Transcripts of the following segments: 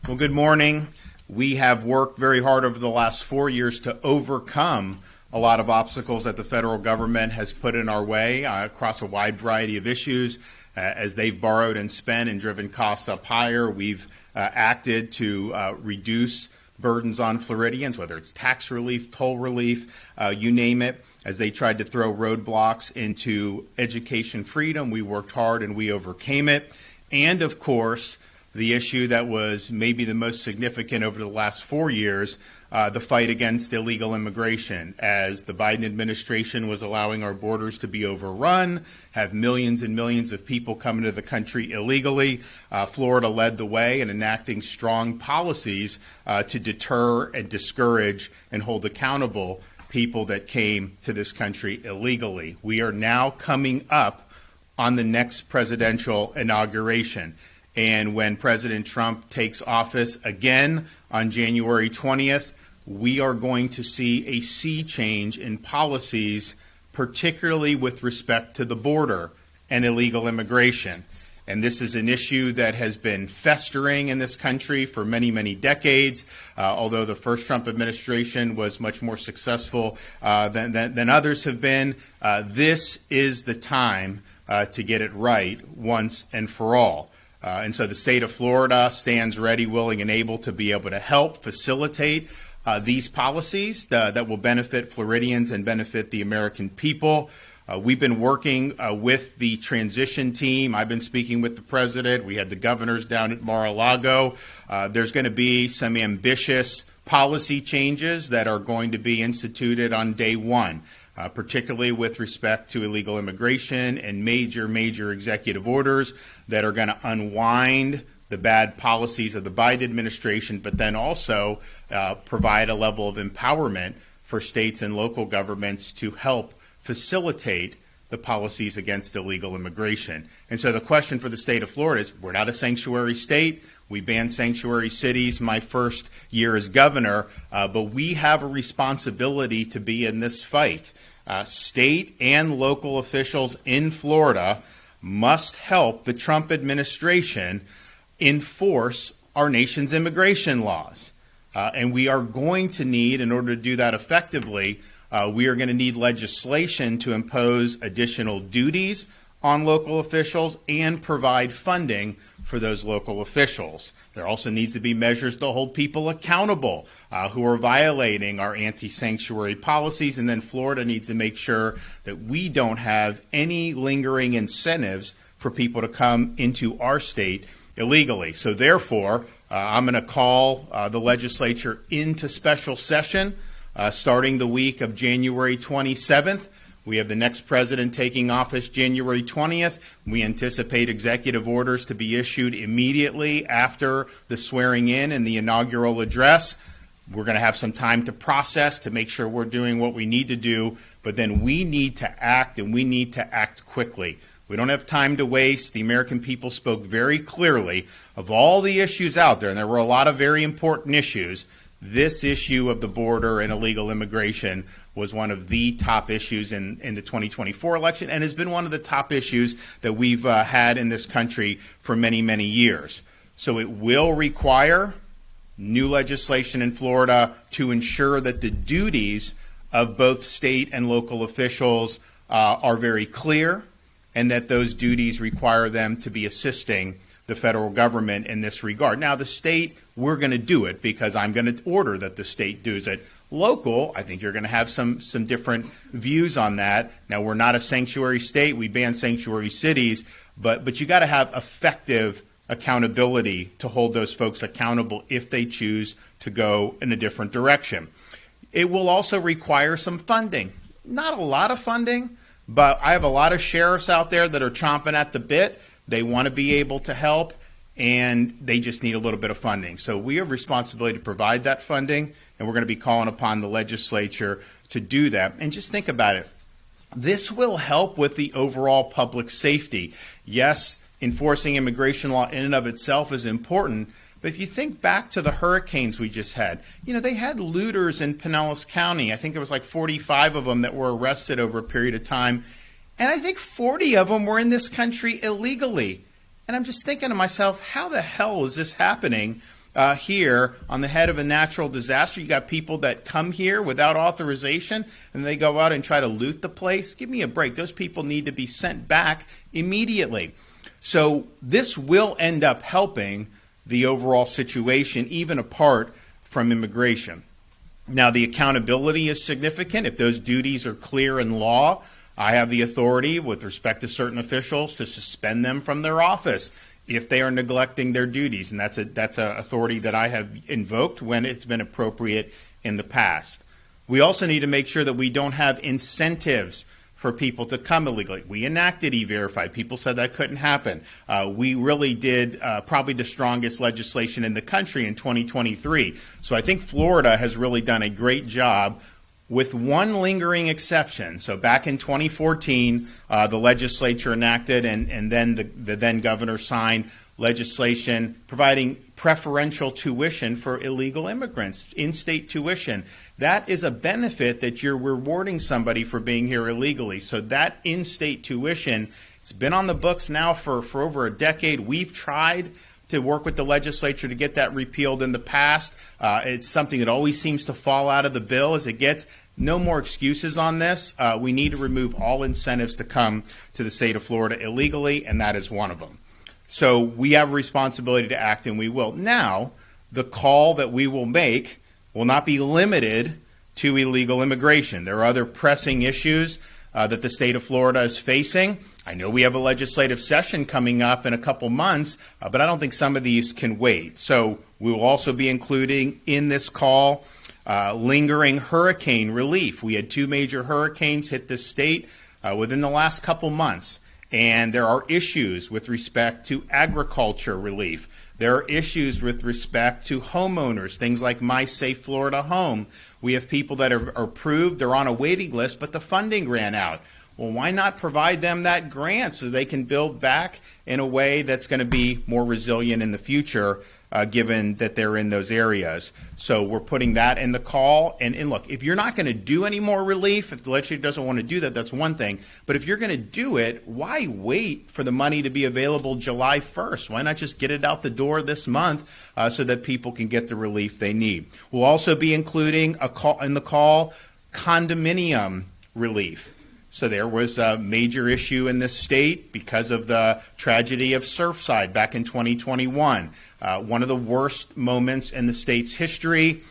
Well, good morning. We have worked very hard over the last 4 years to overcome a lot of obstacles that the federal government has put in our way across a wide variety of issues. As they've borrowed and spent and driven costs up higher, we've acted to reduce burdens on Floridians, whether it's tax relief, toll relief, you name it. As they tried to throw roadblocks into education freedom, we worked hard and we overcame it. And of course, the issue that was maybe the most significant over the last 4 years, the fight against illegal immigration, as the Biden administration was allowing our borders to be overrun, have millions and millions of people coming to the country illegally. Florida led the way in enacting strong policies to deter and discourage and hold accountable people that came to this country illegally. We are now coming up on the next presidential inauguration. And when President Trump takes office again on January 20th, we are going to see a sea change in policies, particularly with respect to the border and illegal immigration. And this is an issue that has been festering in this country for many, many decades. Although the first Trump administration was much more successful than others have been, this is the time to get it right once and for all. And so the state of Florida stands ready, willing, and able to be able to help facilitate these policies that will benefit Floridians and benefit the American people. We've been working with the transition team. I've been speaking with the president. We had the governors down at Mar-a-Lago. There's going to be some ambitious policy changes that are going to be instituted on day one. Particularly with respect to illegal immigration and major executive orders that are going to unwind the bad policies of the Biden administration, but then also provide a level of empowerment for states and local governments to help facilitate the policies against illegal immigration. And so the question for the state of Florida is, we're not a sanctuary state. We banned sanctuary cities my first year as governor, but we have a responsibility to be in this fight. State and local officials in Florida must help the Trump administration enforce our nation's immigration laws. And we are going to need, in order to do that effectively, we are going to need legislation to impose additional duties on local officials and provide funding for those local officials. There also needs to be measures to hold people accountable who are violating our anti-sanctuary policies. And then Florida needs to make sure that we don't have any lingering incentives for people to come into our state illegally. So therefore, I'm going to call the legislature into special session starting the week of January 27th. We have the next president taking office January 20th. We anticipate executive orders to be issued immediately after the swearing in and the inaugural address. We're going to have some time to process to make sure we're doing what we need to do, but then we need to act, and we need to act quickly. We don't have time to waste. The American people spoke very clearly of all the issues out there, and there were a lot of very important issues. This issue of the border and illegal immigration was one of the top issues in the 2024 election and has been one of the top issues that we've had in this country for many, many years. So it will require new legislation in Florida to ensure that the duties of both state and local officials are very clear, and that those duties require them to be assisting the federal government in this regard. Now, the state, we're going to do it because I'm going to order that the state does it. Local, I think you're going to have some different views on that. Now, we're not a sanctuary state. We ban sanctuary cities, but you got to have effective accountability to hold those folks accountable if they choose to go in a different direction. It will also require some funding. Not a lot of funding, but I have a lot of sheriffs out there that are chomping at the bit. They want to be able to help, and they just need a little bit of funding. So we have responsibility to provide that funding, and we're going to be calling upon the legislature to do that. And just think about it. This will help with the overall public safety. Yes, enforcing immigration law in and of itself is important, but if you think back to the hurricanes we just had, they had looters in Pinellas County. I think there was like 45 of them that were arrested over a period of time. And I think 40 of them were in this country illegally. And I'm just thinking to myself, how the hell is this happening here on the head of a natural disaster. You got people that come here without authorization and they go out and try to loot the place. Give me a break. Those people need to be sent back immediately. So this will end up helping the overall situation, even apart from immigration. Now, the accountability is significant. If those duties are clear in law, I have the authority with respect to certain officials to suspend them from their office if they are neglecting their duties, and that's a authority that I have invoked when it's been appropriate in the past. We also need to make sure that we don't have incentives for people to come illegally. We enacted E-Verify. People said that couldn't happen. We really did probably the strongest legislation in the country in 2023. So I think Florida has really done a great job, with one lingering exception. So back in 2014, the legislature enacted and then the then governor signed legislation providing preferential tuition for illegal immigrants, in-state tuition. That is a benefit that you're rewarding somebody for being here illegally. So that in-state tuition, it's been on the books now for over a decade. We've tried to work with the legislature to get that repealed in the past. It's something that always seems to fall out of the bill as it gets. No more excuses on this. We need to remove all incentives to come to the state of Florida illegally, and that is one of them. So we have a responsibility to act, and we will. Now, the call that we will make will not be limited to illegal immigration. There are other pressing issues that the state of Florida is facing. I know we have a legislative session coming up in a couple months, but I don't think some of these can wait. So we will also be including in this call lingering hurricane relief. We had 2 major hurricanes hit this state within the last couple months, and there are issues with respect to agriculture relief. There are issues with respect to homeowners, things like My Safe Florida Home. We have people that are approved, they're on a waiting list, but the funding ran out. Well, why not provide them that grant so they can build back in a way that's going to be more resilient in the future, given that they're in those areas. So we're putting that in the call. And look, if you're not going to do any more relief, if the legislature doesn't want to do that, that's one thing. But if you're going to do it, why wait for the money to be available July 1st? Why not just get it out the door this month so that people can get the relief they need? We'll also be including in the call condominium relief. So there was a major issue in this state because of the tragedy of Surfside back in 2021. One of the worst moments in the state's history.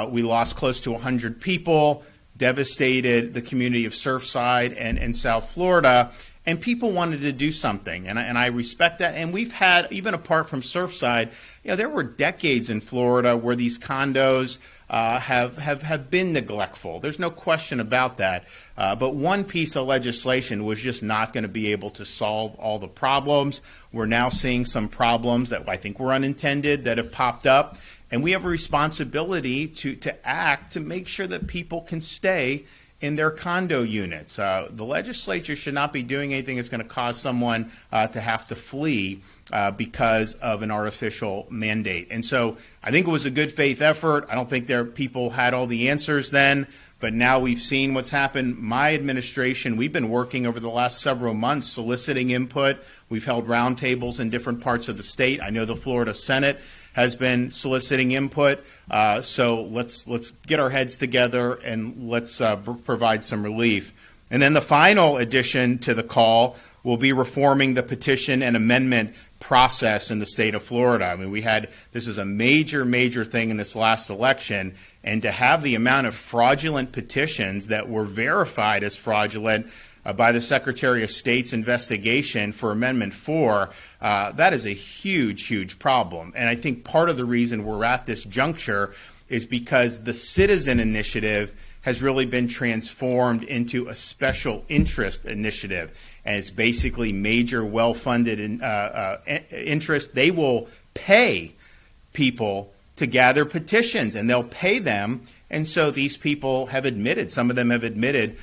We lost close to 100 people, devastated the community of Surfside and South Florida, and people wanted to do something, and I respect that. And we've had, even apart from Surfside, there were decades in Florida where these condos have been neglectful. There's no question about that. But one piece of legislation was just not going to be able to solve all the problems. We're now seeing some problems that I think were unintended that have popped up. And we have a responsibility to act to make sure that people can stay in their condo units. The legislature should not be doing anything that's going to cause someone to have to flee because of an artificial mandate. And so I think it was a good faith effort. I don't think people had all the answers then, but now we've seen what's happened. My administration, we've been working over the last several months soliciting input. We've held roundtables in different parts of the state. I know the Florida Senate has been soliciting input. So let's get our heads together and let's provide some relief. And then the final addition to the call will be reforming the petition and amendment process in the state of Florida. I mean, this was a major thing in this last election, and to have the amount of fraudulent petitions that were verified as fraudulent by the Secretary of State's investigation for Amendment 4, that is a huge problem. And I think part of the reason we're at this juncture is because the citizen initiative has really been transformed into a special interest initiative. And it's basically major, well-funded interest. They will pay people to gather petitions, and they'll pay them. And so these people have admitted, some of them have admitted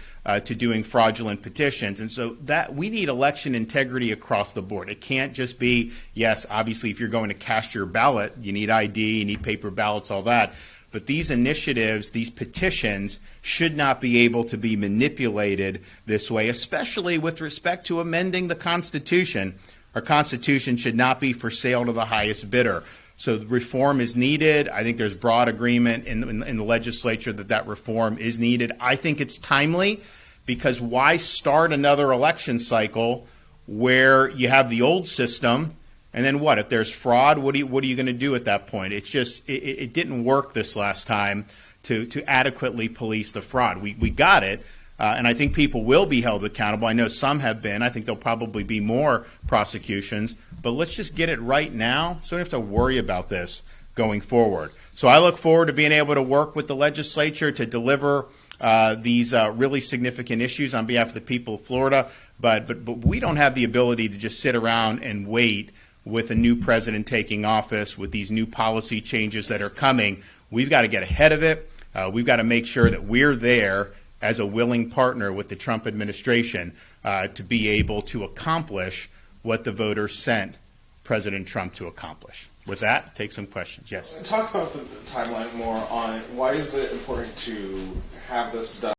to doing fraudulent petitions. And so that we need election integrity across the board. It can't just be, yes, obviously, if you're going to cast your ballot, you need ID, you need paper ballots, all that. But these initiatives, these petitions, should not be able to be manipulated this way, especially with respect to amending the Constitution. Our Constitution should not be for sale to the highest bidder. So the reform is needed. I think there's broad agreement in the legislature that reform is needed. I think it's timely, because why start another election cycle where you have the old system, and then what? If there's fraud, what are you going to do at that point? It's just it didn't work this last time to adequately police the fraud. We got it. And I think people will be held accountable. I know some have been. I think there'll probably be more prosecutions. But let's just get it right now so we don't have to worry about this going forward. So I look forward to being able to work with the legislature to deliver these really significant issues on behalf of the people of Florida. But we don't have the ability to just sit around and wait with a new president taking office, with these new policy changes that are coming. We've got to get ahead of it. We've got to make sure that we're there as a willing partner with the Trump administration to be able to accomplish what the voters sent President Trump to accomplish. With that, take some questions. Yes. Talk about the timeline more on why is it important to have this done